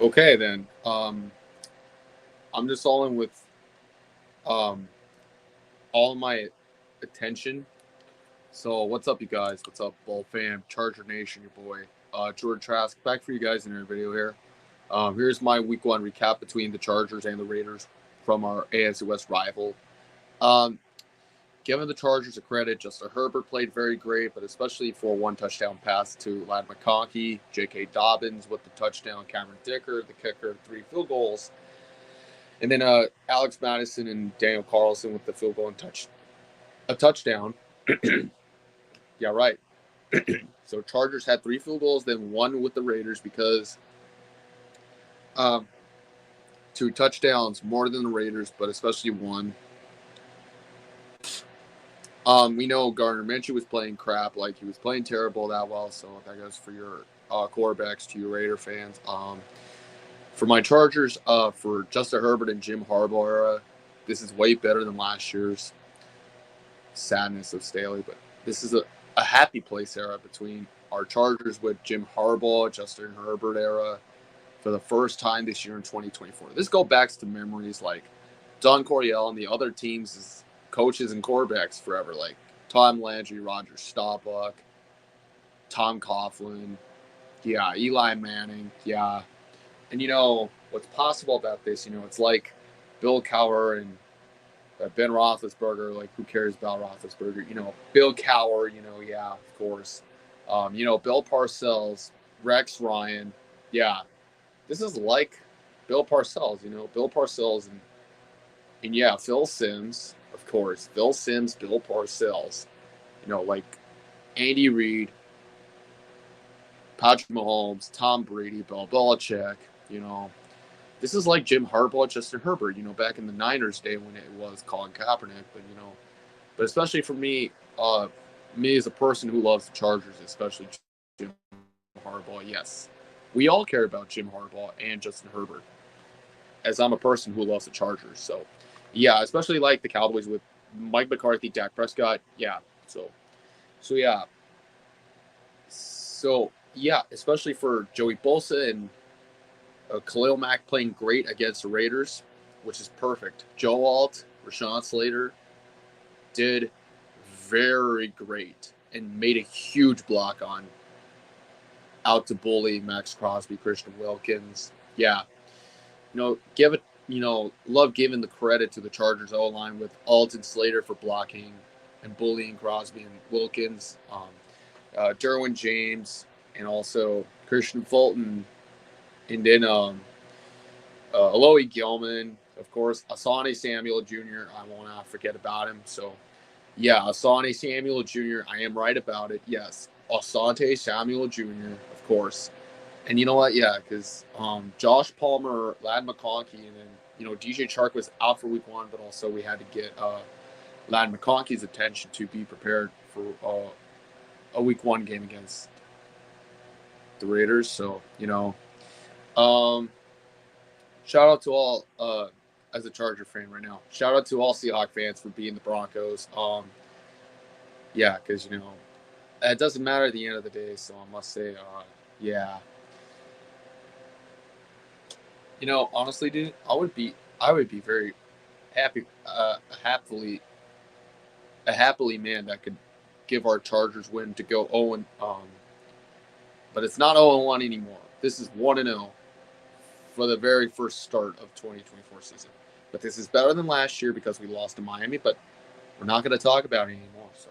Okay, then. I'm just all in with um, all of my attention. So, what's up, you guys? What's up, Bull fam, Charger Nation, your boy, Jordan Trask, back for you guys in our video here. Here's my week one recap between the Chargers and the Raiders from our AFC West rival. Um, Giving the Chargers a credit, Justin Herbert played very great, but especially for one touchdown pass to Ladd McConkey, J.K. Dobbins with the touchdown, Cameron Dicker, the kicker, 3 field goals. And then Alex Madison and Daniel Carlson with the field goal and a touchdown. Yeah, right. So Chargers had 3 field goals, then one with the Raiders because um, 2 touchdowns more than the Raiders, but especially one. We know Gardner Minshew was playing crap, like he was playing terrible that well. So that goes for your quarterbacks to your Raider fans. For my Chargers, for Justin Herbert and Jim Harbaugh era, this is way better than last year's sadness of Staley, but this is a happy place era between our Chargers with Jim Harbaugh, Justin Herbert era for the first time this year in 2024. This goes back to memories like Don Coryell and the other teams' coaches and quarterbacks forever, like Tom Landry, Roger Staubach, Tom Coughlin, yeah, Eli Manning, yeah. And what's possible about this, it's like Bill Cowher and Ben Roethlisberger, like who cares about Roethlisberger? Bill Cowher, yeah, of course. Bill Parcells, Rex Ryan, yeah. This is like Bill Parcells, Bill Parcells and yeah, Phil Simms, of course. Phil Simms, Bill Parcells, like Andy Reid, Patrick Mahomes, Tom Brady, Bill Belichick, you know. This is like Jim Harbaugh, Justin Herbert, back in the Niners day when it was Colin Kaepernick, but especially for me as a person who loves the Chargers, especially Jim Harbaugh, yes. We all care about Jim Harbaugh and Justin Herbert, as I'm a person who loves the Chargers. So, yeah, especially like the Cowboys with Mike McCarthy, Dak Prescott. Yeah, so yeah, especially for Joey Bosa and Khalil Mack playing great against the Raiders, which is perfect. Joe Alt, Rashawn Slater did very great and made a huge block on out to bully Max Crosby, Christian Wilkins. Yeah, give it. Love giving the credit to the Chargers O line with Alton Slater for blocking and bullying Crosby and Wilkins, Derwin James, and also Christian Fulton, and then Alohi Gilman, of course, Asante Samuel Jr. I will not forget about him. So, yeah, Asante Samuel Jr. I am right about it. Yes, Asante Samuel Jr. Of course. And you know what? Yeah, because Josh Palmer, Ladd McConkey, and then DJ Chark was out for week one, but also we had to get Ladd McConkey's attention to be prepared for a week one game against the Raiders. So um, shout out to all as a Charger fan right now. Shout out to all Seahawk fans for beating the Broncos. Yeah, because it doesn't matter at the end of the day. So I must say, yeah. Honestly, dude, I would be very happy, happily man that could give our Chargers win to go 0 but it's not 0-1 anymore. This is 1-0 for the very first start of 2024 season. But this is better than last year because we lost to Miami, but we're not going to talk about it anymore. So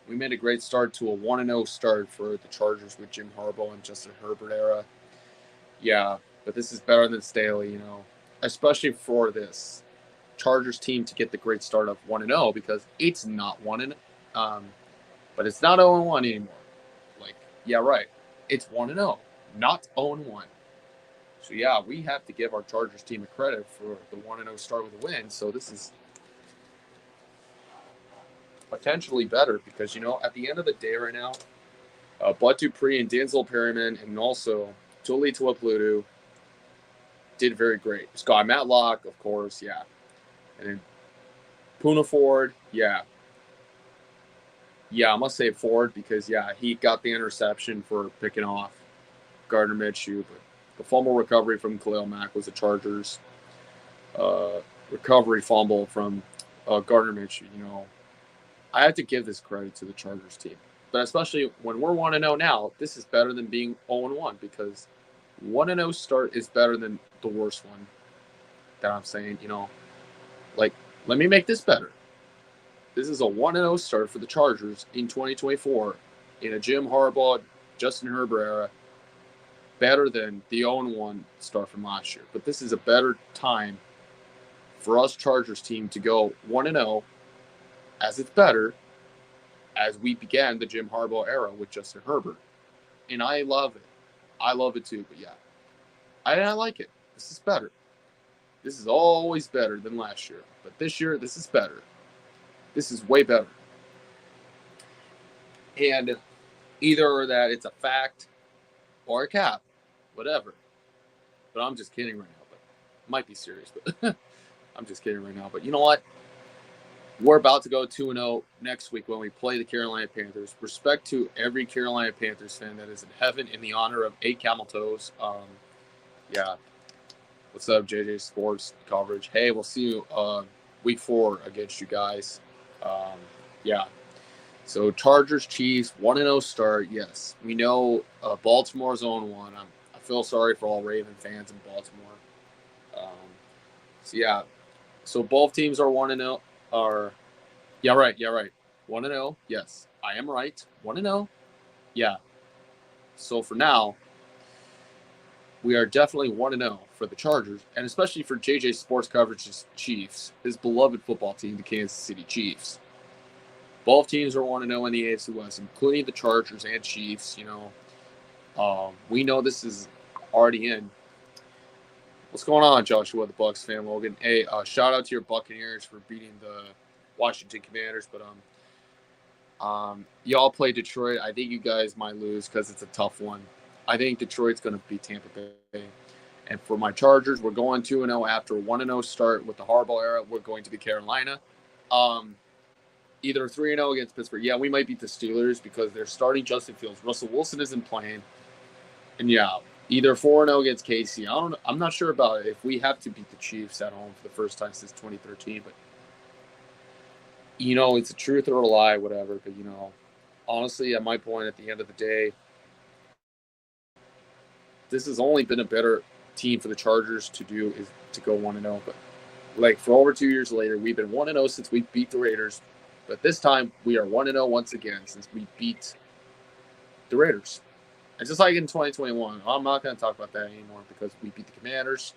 we made a great start to a 1-0 start for the Chargers with Jim Harbaugh and Justin Herbert era. Yeah, but this is better than Staley, especially for this Chargers team to get the great start of 1-0 because it's not 1 but it's not 0-1 anymore. Like, yeah, right. It's 1-0, not 0-1. So yeah, we have to give our Chargers team a credit for the 1-0 start with a win. So this is potentially better because at the end of the day right now, Bud Dupree and Denzel Perryman and also Tuli Tuaplutu did very great. Scott Matlock, of course, yeah. And then Puna Ford, yeah. Yeah, I must say Ford because, yeah, he got the interception for picking off Gardner Minshew. But The fumble recovery from Khalil Mack was a Chargers recovery fumble from Gardner Minshew. I have to give this credit to the Chargers team. But especially when we're 1-0 now, this is better than being 0-1 because 1-0 start is better than the worst one that I'm saying. Let me make this better. This is a 1-0 start for the Chargers in 2024 in a Jim Harbaugh, Justin Herbert era, better than the 0-1 start from last year. But this is a better time for us Chargers team to go 1-0 as it's better as we began the Jim Harbaugh era with Justin Herbert. And I love it. I love it too, but yeah. I like it. This is better. This is always better than last year. But this year, this is better. This is way better. And either that it's a fact or a cap, whatever. But I'm just kidding right now. But it might be serious, but I'm just kidding right now. But you know what? We're about to go 2-0 next week when we play the Carolina Panthers. Respect to every Carolina Panthers fan that is in heaven in the honor of 8 camel toes. Yeah. What's up, JJ Sports coverage? Hey, we'll see you week 4 against you guys. Yeah. So Chargers, Chiefs, 1-0 start. Yes. We know Baltimore's 0-1. I feel sorry for all Raven fans in Baltimore. So, yeah. So both teams are 1-0. Yeah, right. 1-0. Yes, I am right. 1-0. Yeah. So for now, we are definitely 1-0 for the Chargers, and especially for JJ Sports Coverage's Chiefs, his beloved football team, the Kansas City Chiefs. Both teams are 1-0 in the AFC West, including the Chargers and Chiefs. We know this is already in. What's going on, Joshua, the Bucs fan, Logan? Hey, shout out to your Buccaneers for beating the Washington Commanders, but y'all play Detroit. I think you guys might lose because it's a tough one. I think Detroit's going to beat Tampa Bay. And for my Chargers, we're going 2-0 after a 1-0 start with the Harbaugh era. We're going to be Carolina. Either 3-0 against Pittsburgh. Yeah, we might beat the Steelers because they're starting Justin Fields. Russell Wilson isn't playing. And yeah, either 4-0 against KC. I'm not sure about it if we have to beat the Chiefs at home for the first time since 2013, but it's a truth or a lie, whatever. But honestly, at my point, at the end of the day, this has only been a better team for the Chargers to do is to go 1-0. But for over 2 years later, we've been 1-0 since we beat the Raiders. But this time we are 1-0 once again since we beat the Raiders. And just like in 2021, I'm not going to talk about that anymore because we beat the Commanders,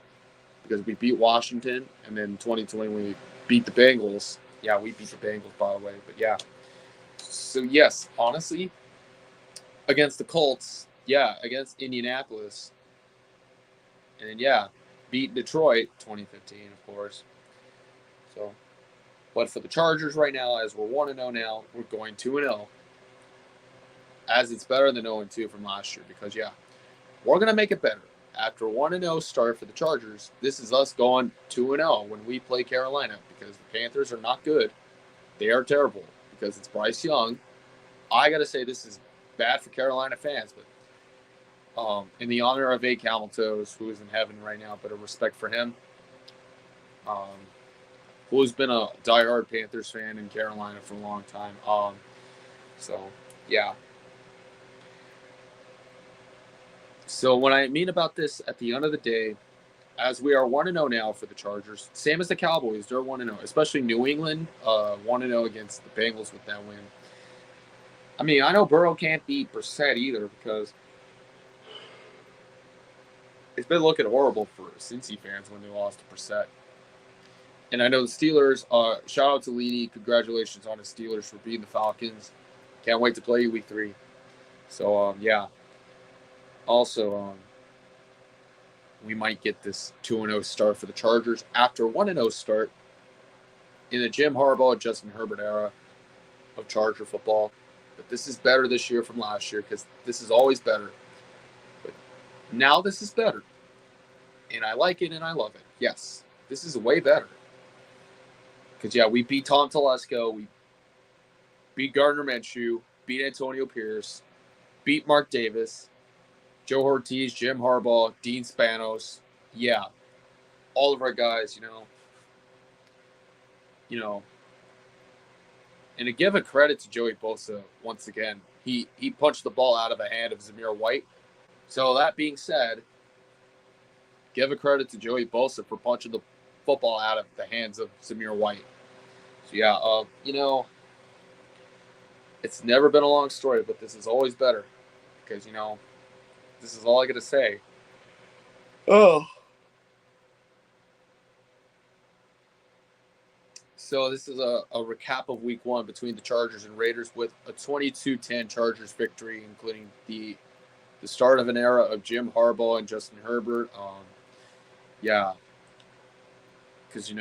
because we beat Washington, and then 2020 we beat the Bengals. Yeah, we beat the Bengals, by the way. But yeah. So, yes, honestly, against the Colts, yeah, against Indianapolis, and then, yeah, beat Detroit 2015, of course. So, but for the Chargers right now, as we're 1-0 now, we're going 2-0. As it's better than 0-2 from last year because, yeah, we're going to make it better. After a 1-0 start for the Chargers, this is us going 2-0 when we play Carolina because the Panthers are not good. They are terrible because it's Bryce Young. I got to say this is bad for Carolina fans, but in the honor of A. Cameltoes, who is in heaven right now, but a respect for him, who's been a diehard Panthers fan in Carolina for a long time. So, yeah. So when I mean about this at the end of the day, as we are 1-0 now for the Chargers, same as the Cowboys, they're 1-0, especially New England, 1-0 against the Bengals with that win. I mean, I know Burrow can't beat Brissett either because it's been looking horrible for Cincy fans when they lost to Brissett. And I know the Steelers, shout out to Leedy, congratulations on the Steelers for beating the Falcons. Can't wait to play you week 3. So, yeah. Also, we might get this 2-0 start for the Chargers after a 1-0 start in the Jim Harbaugh, Justin Herbert era of Charger football. But this is better this year from last year because this is always better. But now this is better. And I like it and I love it. Yes, this is way better. Because, yeah, we beat Tom Telesco. We beat Gardner Minshew. Beat Antonio Pierce. Beat Mark Davis. Joe Ortiz, Jim Harbaugh, Dean Spanos. Yeah, all of our guys, you know, and to give a credit to Joey Bosa once again, he punched the ball out of the hand of Zamir White. So that being said, give a credit to Joey Bosa for punching the football out of the hands of Zamir White. So yeah, it's never been a long story, but this is always better because this is all I got to say. Oh, so this is a recap of Week 1 between the Chargers and Raiders with a 22-10 Chargers victory, including the start of an era of Jim Harbaugh and Justin Herbert. Yeah, because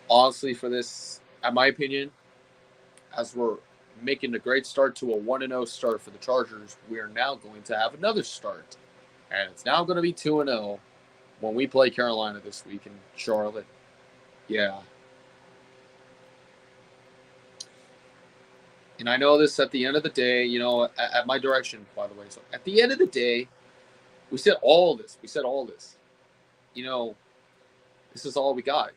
honestly, for this, in my opinion, as we're making a great start to a 1-0 start for the Chargers, we are now going to have another start, and it's now going to be 2-0 when we play Carolina this week in Charlotte. Yeah. And I know this at the end of the day, at my direction, by the way. So at the end of the day, we said all this. We said all this. This is all we got.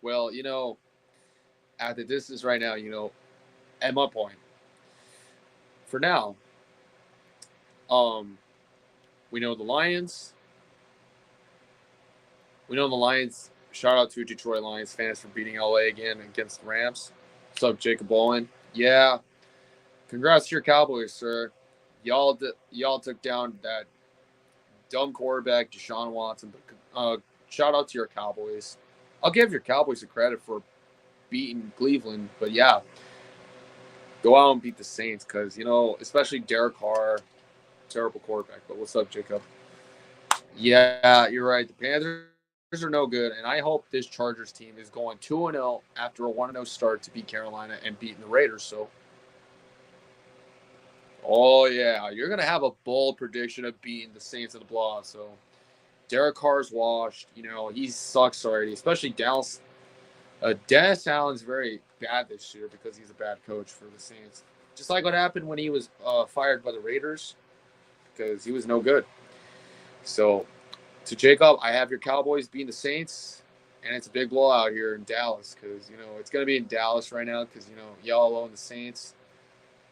Well, at the distance right now, at my point, for now, um, we know the Lions. We know the Lions. Shout out to Detroit Lions fans for beating LA again against the Rams. What's up, Jacob Bowen? Yeah, congrats to your Cowboys, sir. Y'all took down that dumb quarterback, Deshaun Watson. But shout out to your Cowboys. I'll give your Cowboys a credit for beating Cleveland, but yeah, go out and beat the Saints because especially Derek Carr, terrible quarterback. But what's up, Jacob? Yeah, you're right. The Panthers are no good, and I hope this Chargers team is going 2-0 after a 1-0 start to beat Carolina and beating the Raiders. So, oh yeah, you're gonna have a bold prediction of beating the Saints in the blowout. So, Derek Carr's washed. He sucks already, especially Dallas. Dennis Allen's very bad this year because he's a bad coach for the Saints. Just like what happened when he was fired by the Raiders because he was no good. So, to Jacob, I have your Cowboys beating the Saints, and it's a big blowout here in Dallas because, it's going to be in Dallas right now because, y'all own the Saints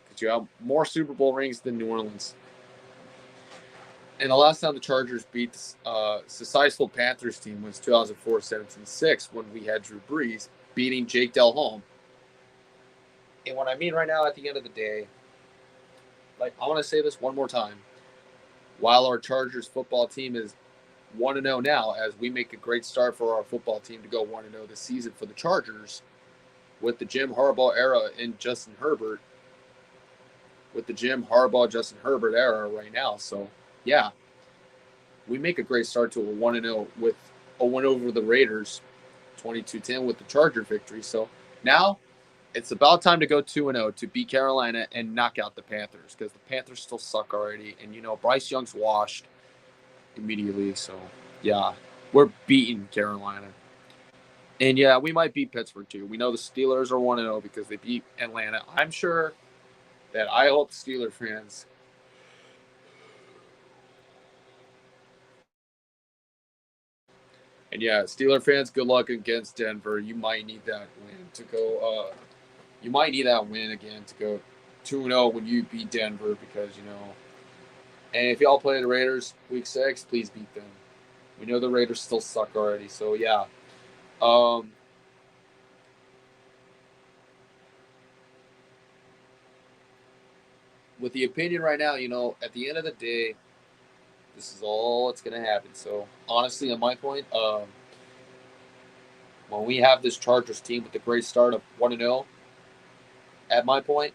because you have more Super Bowl rings than New Orleans. And the last time the Chargers beat the successful Panthers team was 2004 17-6 when we had Drew Brees beating Jake Delhomme. And what I mean right now, at the end of the day, I want to say this one more time. While our Chargers football team is 1-0 now, as we make a great start for our football team to go 1-0 this season for the Chargers, with the Jim Harbaugh era and Justin Herbert, with the Jim Harbaugh Justin Herbert era right now. So yeah, we make a great start to a 1-0 with a win over the Raiders, 22-10 with the Charger victory. So now it's about time to go 2-0 to beat Carolina and knock out the Panthers because the Panthers still suck already. And, Bryce Young's washed immediately. So, yeah, we're beating Carolina. And, yeah, we might beat Pittsburgh, too. We know the Steelers are 1-0 because they beat Atlanta. I'm sure that I hope the Steelers fans and, yeah, Steeler fans, good luck against Denver. You might need that win to go you might need that win again to go 2-0 when you beat Denver because, and if y'all play the Raiders week 6, please beat them. We know the Raiders still suck already. So, yeah. With the opinion right now, at the end of the day, this is all that's going to happen. So, honestly, on my point, when we have this Chargers team with a great start of 1-0, at my point,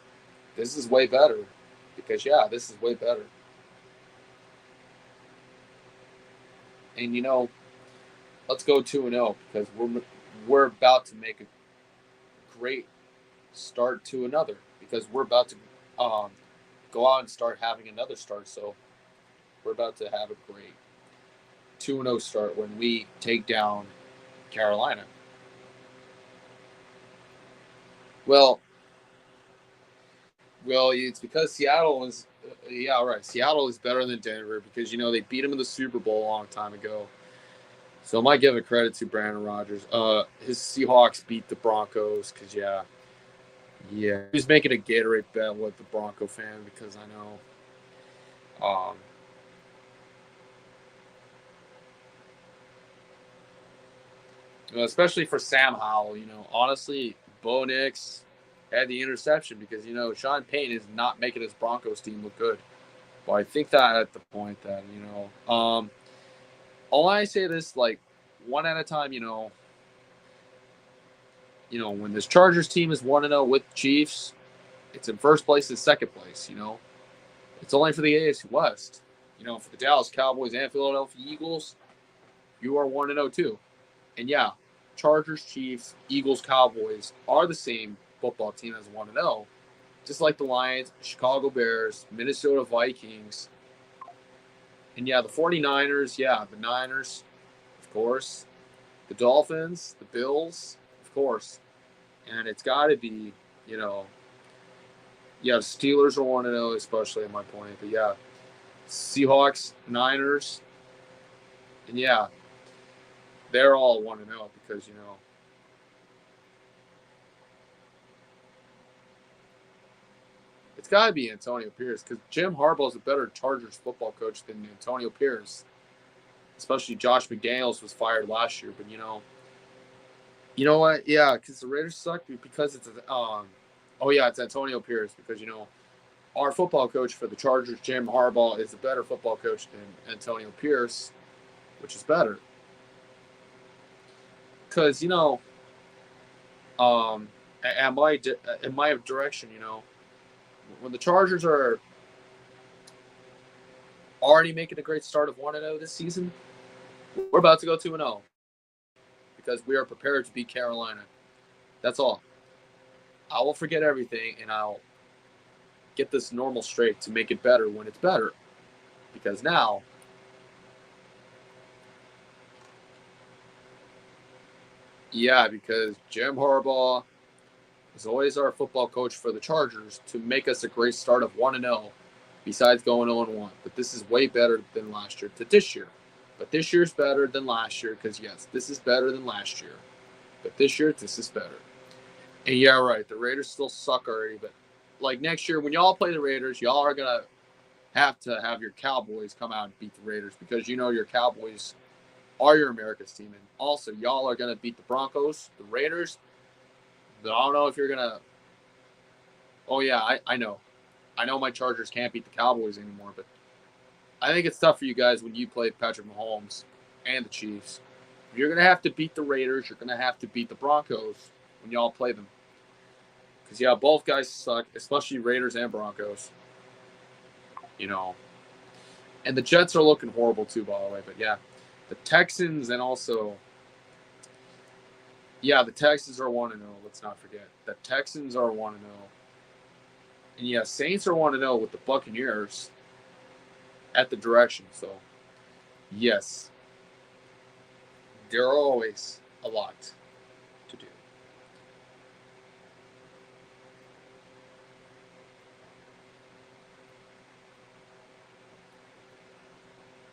this is way better. Because, yeah, this is way better. And, let's go 2-0 because we're about to make a great start to another because we're about to go out and start having another start. So we're about to have a great 2-0 start when we take down Carolina. Well, it's because Seattle is, Seattle is better than Denver because they beat them in the Super Bowl a long time ago. So I might give a credit to Brandon Rodgers. His Seahawks beat the Broncos because he was making a Gatorade bet with the Bronco fan because I know. Especially for Sam Howell, honestly, Bo Nix had the interception because Sean Payton is not making his Broncos team look good. But I think that at the point that all I say this like one at a time, when this Chargers team is 1-0 with Chiefs, it's in first place and second place. It's only for the AFC West. For the Dallas Cowboys and Philadelphia Eagles, you are 1-0 too. And yeah, Chargers, Chiefs, Eagles, Cowboys are the same football team as 1-0. Just like the Lions, Chicago Bears, Minnesota Vikings. And yeah, the 49ers, the Niners, of course. The Dolphins, the Bills, of course. And it's got to be, the Steelers are 1-0, especially at my point. But yeah, Seahawks, Niners, and yeah, they're all 1-0 because, it's got to be Antonio Pierce because Jim Harbaugh is a better Chargers football coach than Antonio Pierce. Especially Josh McDaniels was fired last year, but you know what? Yeah, because the Raiders suck because it's it's Antonio Pierce because our football coach for the Chargers, Jim Harbaugh, is a better football coach than Antonio Pierce, which is better because at my direction, when the Chargers are already making a great start of 1-0 this season, we're about to go 2-0 because we are prepared to beat Carolina. That's all. I will forget everything and I'll get this normal straight to make it better when it's better. Because now, because Jim Harbaugh is always our football coach for the Chargers to make us a great start of 1-0 besides going 0-1. But this is way better than last year to this year. But this year's better than last year because, yes, this is better than last year. But this year, this is better. And yeah, right, the Raiders still suck already. But like next year, when y'all play the Raiders, y'all are going to have your Cowboys come out and beat the Raiders because your Cowboys are your America's team. And also, y'all are going to beat the Broncos, the Raiders. But I don't know if you're going to. Oh, yeah, I know. I know my Chargers can't beat the Cowboys anymore, but I think it's tough for you guys when you play Patrick Mahomes and the Chiefs. You're going to have to beat the Raiders. You're going to have to beat the Broncos when y'all play them. Because, both guys suck, especially Raiders and Broncos. And the Jets are looking horrible too, by the way. But, the Texans and also, the Texans are 1-0. Let's not forget. The Texans are 1-0. And, Saints are 1-0 with the Buccaneers at the direction. So, yes, there are always a lot to do.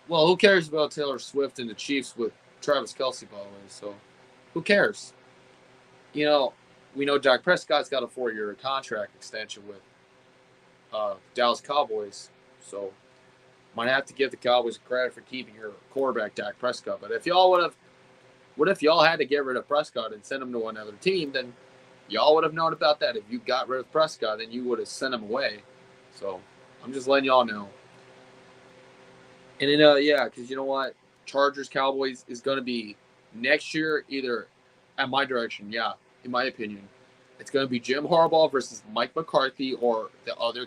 Well, who cares about Taylor Swift and the Chiefs with Travis Kelce, by the way? So, who cares? We know Dak Prescott's got a 4-year contract extension with Dallas Cowboys. So, might have to give the Cowboys credit for keeping your quarterback, Dak Prescott. But what if y'all had to get rid of Prescott and send him to another team? Then y'all would have known about that. If you got rid of Prescott, then you would have sent him away. So, I'm just letting y'all know. And because you know what? Chargers Cowboys is going to be next year either at my direction, in my opinion. It's going to be Jim Harbaugh versus Mike McCarthy or the other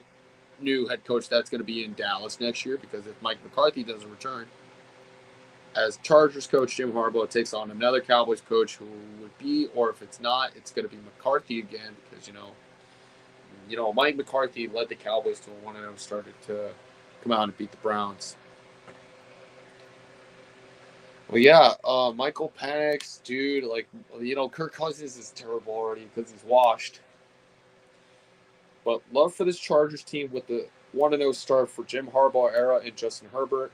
new head coach that's going to be in Dallas next year because if Mike McCarthy doesn't return as Chargers coach, Jim Harbaugh takes on another Cowboys coach who would be, or if it's not, it's going to be McCarthy again because, Mike McCarthy led the Cowboys to a 1-0 started to come out and beat the Browns. Well, yeah, Michael Penix, dude, like, Kirk Cousins is terrible already because he's washed. But love for this Chargers team with the 1-0 start for Jim Harbaugh era and Justin Herbert.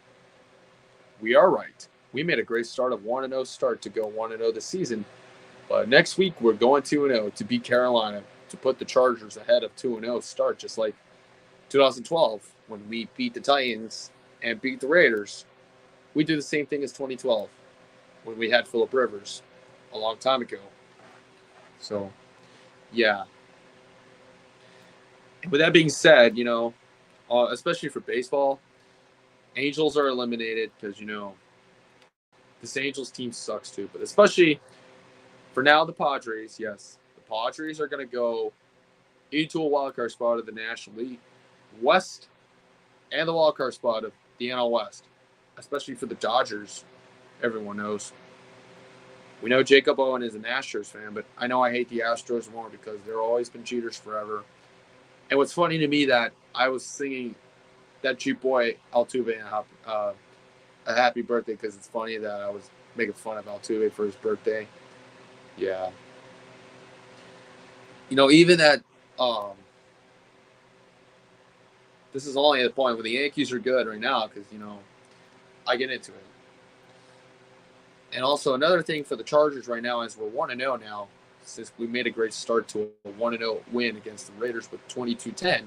We are right. We made a great start of 1-0 start to go 1-0 this season. But next week, we're going 2-0 to beat Carolina to put the Chargers ahead of 2-0 start, just like 2012 when we beat the Titans and beat the Raiders. We do the same thing as 2012 when we had Philip Rivers a long time ago. So, yeah. With that being said, especially for baseball, Angels are eliminated because, this Angels team sucks too. But especially for now, the Padres, yes. The Padres are going to go into a wildcard spot of the National League West and the wildcard spot of the NL West, especially for the Dodgers. Everyone knows. We know Jacob Owen is an Astros fan, but I know I hate the Astros more because they've always been cheaters forever. And what's funny to me that I was singing that cheap boy Altuve a happy birthday because it's funny that I was making fun of Altuve for his birthday. Yeah. Even that this is only the point where the Yankees are good right now because, I get into it. And also another thing for the Chargers right now is we're 1-0 now since we made a great start to a 1-0 win against the Raiders with 22-10.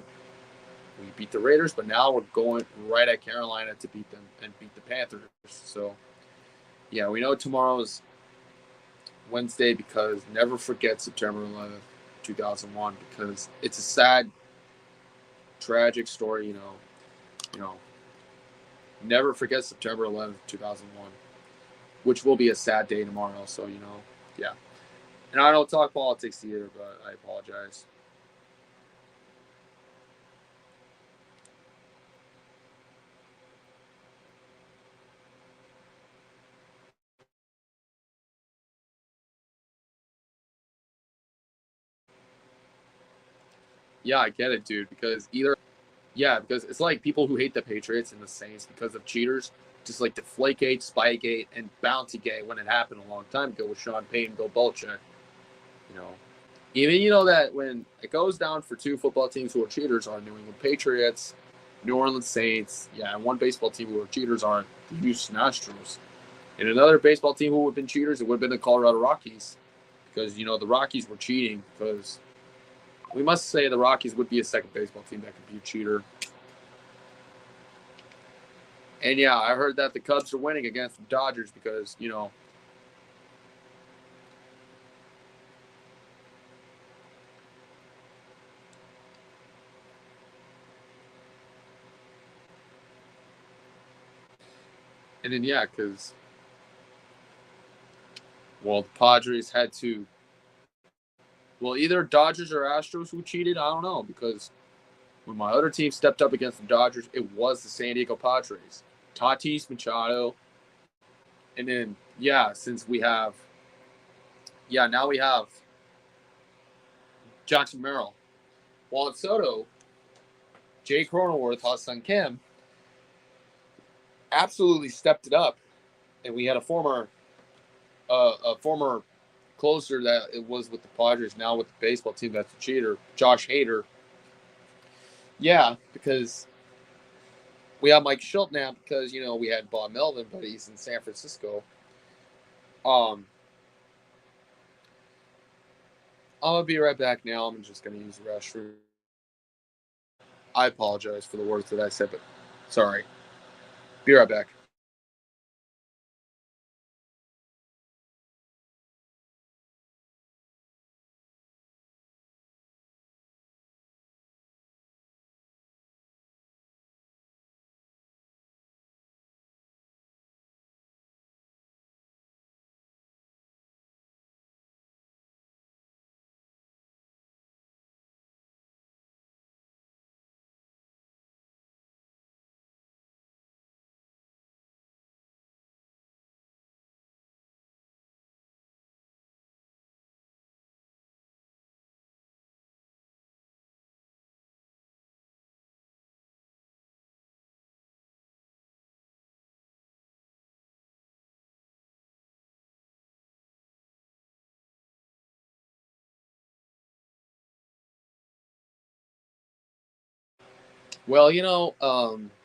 We beat the Raiders, but now we're going right at Carolina to beat them and beat the Panthers. So, yeah, we know tomorrow's Wednesday because never forget September 11th, 2001, because it's a sad, tragic story, You know, never forget September 11th, 2001, which will be a sad day tomorrow. So, yeah. And I don't talk politics either, but I apologize. Yeah, I get it, dude. Because it's like people who hate the Patriots and the Saints because of cheaters, just like Deflategate, Spygate, and Bountygate when it happened a long time ago with Sean Payton, Bill Belichick. You know, even that when it goes down for two football teams who are cheaters are New England Patriots, New Orleans Saints, yeah, and one baseball team who are cheaters are the Houston Astros. And another baseball team who would have been cheaters, it would have been the Colorado Rockies. Because, the Rockies were cheating. Because we must say the Rockies would be a second baseball team that could be a cheater. And yeah, I heard that the Cubs are winning against the Dodgers because, and then, yeah, because, well, the Padres had to, well, either Dodgers or Astros who cheated. I don't know. Because when my other team stepped up against the Dodgers, it was the San Diego Padres. Tatis Machado. And then, yeah, now we have Jackson Merrill. Juan Soto, Jay Cronenworth, Ha-Seong Kim absolutely stepped it up. And we had a former closer that it was with the Padres, now with the baseball team that's a cheater, Josh Hader. Yeah, because we have Mike Schultz now because, we had Bob Melvin, but he's in San Francisco. Um, I'm going to be right back now. I'm just going to use the restroom. I apologize for the words that I said, but sorry. Be right back. Well,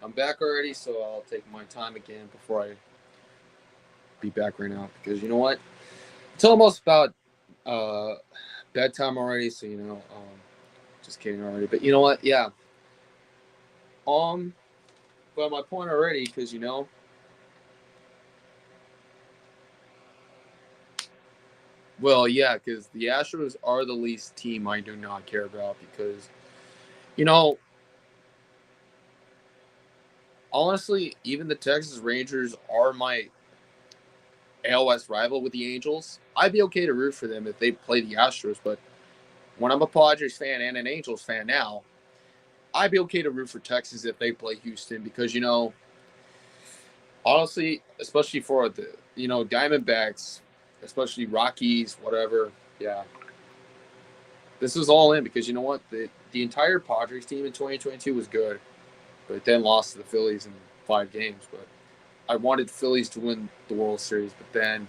I'm back already, so I'll take my time again before I be back right now because you know what? It's almost about uh, bedtime already, so just kidding already. But you know what? Yeah. Um, but my point already because well, yeah, because the Astros are the least team I do not care about because you know honestly, even the Texas Rangers are my ALS rival with the Angels. I'd be okay to root for them if they play the Astros, but when I'm a Padres fan and an Angels fan now, I'd be okay to root for Texas if they play Houston because honestly, especially for the Diamondbacks, especially Rockies, whatever. Yeah, this is all in because you know what the entire Padres team in 2022 was good, but then lost to the Phillies in 5 games. But I wanted the Phillies to win the World Series, but then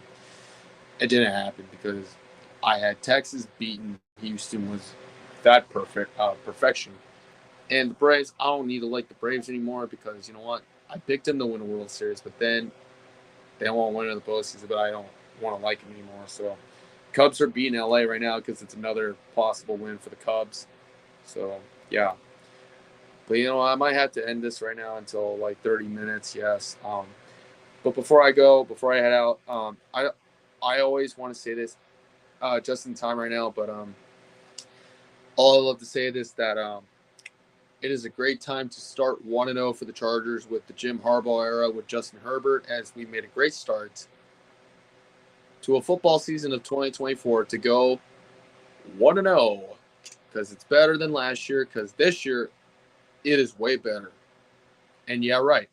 it didn't happen because I had Texas beaten Houston was that perfection. And the Braves, I don't need to like the Braves anymore because you know what? I picked them to win a World Series, but then they won't win in the postseason. But I don't want to like them anymore. So Cubs are beating LA right now because it's another possible win for the Cubs. So yeah, but I might have to end this right now until like 30 minutes. Yes. But before I head out, I always want to say this just in time right now. But all I love to say this that it is a great time to start 1-0 for the Chargers with the Jim Harbaugh era with Justin Herbert, as we made a great start to a football season of 2024 to go 1-0 because it's better than last year. Because this year it is way better. And yeah, right.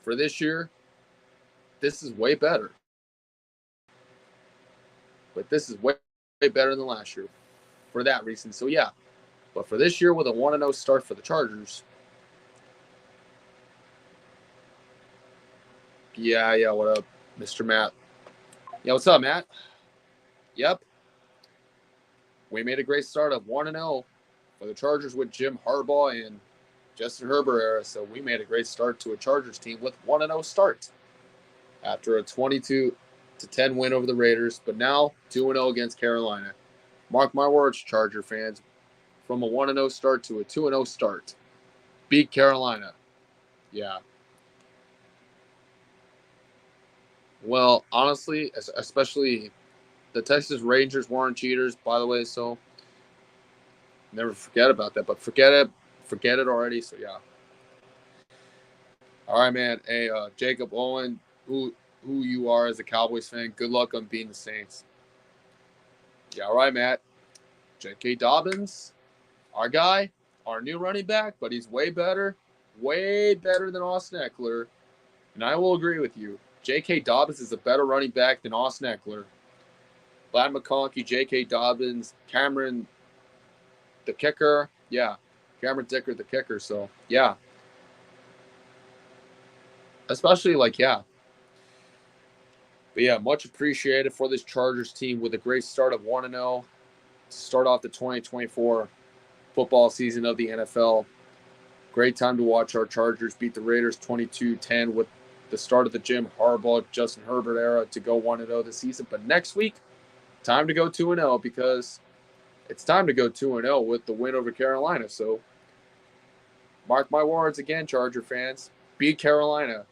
For this year, this is way better. But this is way better than last year for that reason. So yeah. But for this year, with a 1-0 start for the Chargers, yeah, what up, Mr. Matt? Yeah, what's up, Matt? Yep, we made a great start of 1-0 for the Chargers with Jim Harbaugh and Justin Herbert era. So we made a great start to a Chargers team with 1-0 start after a 22-10 win over the Raiders, but now 2-0 against Carolina. Mark my words, Charger fans, from a 1-0 start to a 2-0 start. Beat Carolina. Yeah. Well, honestly, especially the Texas Rangers weren't cheaters, by the way, so never forget about that. But forget it already. So yeah. All right, man. Hey, Jacob Owen, who you are as a Cowboys fan. Good luck on beating the Saints. Yeah, all right, Matt. J.K. Dobbins, our guy, our new running back, but he's way better than Austin Eckler. And I will agree with you. J.K. Dobbins is a better running back than Austin Eckler. Vlad McConkey, J.K. Dobbins, Cameron, the kicker. Yeah, Cameron Dicker, the kicker. So, yeah. Especially, yeah. But yeah, much appreciated for this Chargers team with a great start of 1-0 to start off the 2024 football season of the NFL. Great time to watch our Chargers beat the Raiders 22-10 with the start of the Jim Harbaugh, Justin Herbert era to go 1-0 this season. But next week, time to go 2-0 because it's time to go 2-0 with the win over Carolina. So mark my words again, Charger fans. Beat Carolina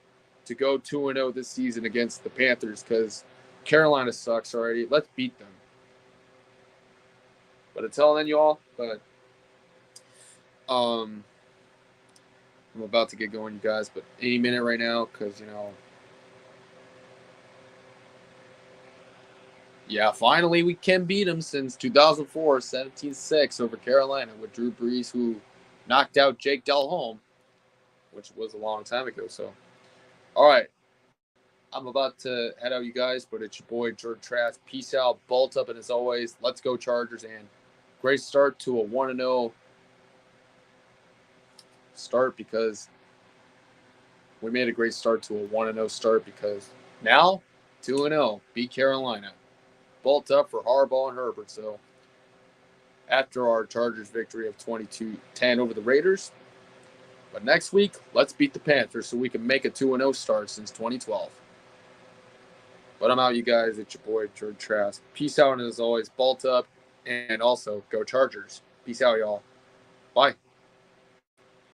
to go 2-0 this season against the Panthers because Carolina sucks already. Let's beat them. But until then, y'all, um, I'm about to get going, you guys, but any minute right now because, yeah, finally we can beat them since 2004, 17-6 over Carolina with Drew Brees, who knocked out Jake Delhomme, which was a long time ago. So, all right. I'm about to head out, you guys, but it's your boy, Jordan Trask. Peace out, bolt up, and as always, let's go Chargers. And great start to a 1-0 start because we made a great start to a 1-0 start because now 2-0, beat Carolina. Bolt up for Harbaugh and Herbert. So after our Chargers victory of 22-10 over the Raiders. But next week, let's beat the Panthers so we can make a 2-0 start since 2012. But I'm out, you guys. It's your boy, George Trask. Peace out, and as always, Balt up, and also go Chargers. Peace out, y'all. Bye.